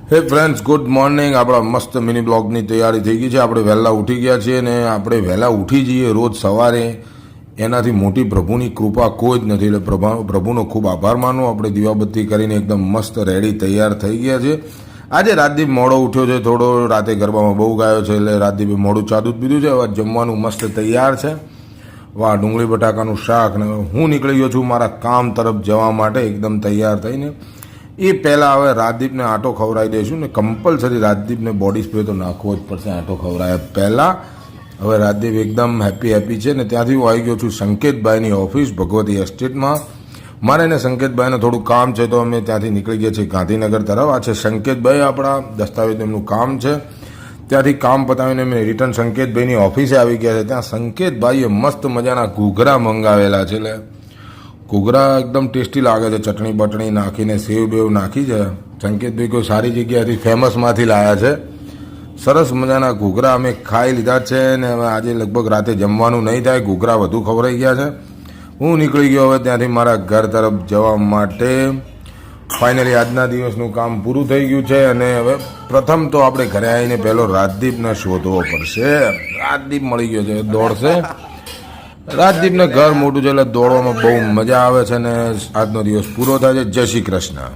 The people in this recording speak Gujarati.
હે ફ્રેન્ડ્સ, ગુડ મોર્નિંગ. આપણા મસ્ત મિની બ્લોગની તૈયારી થઈ ગઈ છે. આપણે વહેલા ઉઠી ગયા છીએ ને આપણે વહેલા ઉઠી જઈએ રોજ સવારે એનાથી મોટી પ્રભુની કૃપા કોઈ જ નથી. એટલે પ્રભુનો ખૂબ આભાર માનો. આપણે દીવાબત્તી કરીને એકદમ મસ્ત રેડી તૈયાર થઈ ગયા છે. આજે રાજદીપ મોડો ઉઠ્યો છે, થોડો રાતે ગરબામાં બહુ ગાયો છે એટલે રાજદીપે મોડું ચા દૂધ પીધું છે. હવે જમવાનું મસ્ત તૈયાર છે. વાહ, ડુંગળી બટાકાનું શાક. ને હું નીકળી ગયો છું મારા કામ તરફ જવા માટે એકદમ તૈયાર થઈને. એ પહેલાં હવે રાજદીપને આટો ખવડાવી દઈશું ને કમ્પલસરી રાજદીપને બોડી સ્પ્રે તો નાખવો જ પડશે આટો ખવડાવ્યા પહેલાં. હવે રાજદીપ એકદમ હેપી છે ને ત્યાંથી હું આવી ગયો છું સંકેતભાઈની ઓફિસ ભગવતી એસ્ટેટમાં. મારે એને સંકેતભાઈને થોડું કામ છે તો અમે ત્યાંથી નીકળી ગયા છીએ ગાંધીનગર તરફ. આ છે સંકેતભાઈ, આપણા દસ્તાવેજ એમનું કામ છે. ત્યાંથી કામ પતાવીને અમે રિટર્ન સંકેતભાઈની ઓફિસે આવી ગયા છે. ત્યાં સંકેતભાઈએ મસ્ત મજાના ઘૂઘરા મંગાવેલા છે. એટલે ઘૂઘરા એકદમ ટેસ્ટી લાગે છે, ચટણી બટણી નાખીને સેવ બેવ નાખી છે. સંકેતભાઈ કોઈ સારી જગ્યાએથી ફેમસમાંથી લાવ્યા છે. સરસ મજાના ઘૂઘરા અમે ખાઈ લીધા છે ને હવે આજે લગભગ રાતે જમવાનું નહીં થાય, ઘૂઘરા વધુ ખવડાઈ ગયા છે. હું નીકળી ગયો હવે ત્યાંથી મારા ઘર તરફ જવા માટે. ફાઇનલી આજના દિવસનું કામ પૂરું થઈ ગયું છે અને હવે પ્રથમ તો આપણે ઘરે આવીને પહેલો રાજદીપને શોધવો પડશે. રાજદીપ મળી ગયો છે, દોડશે. રાજદીપને ઘર મોટું છે એટલે દોડવામાં બહુ મજા આવે છે ને આજનો દિવસ પૂરો થાય છે. જય શ્રી કૃષ્ણ.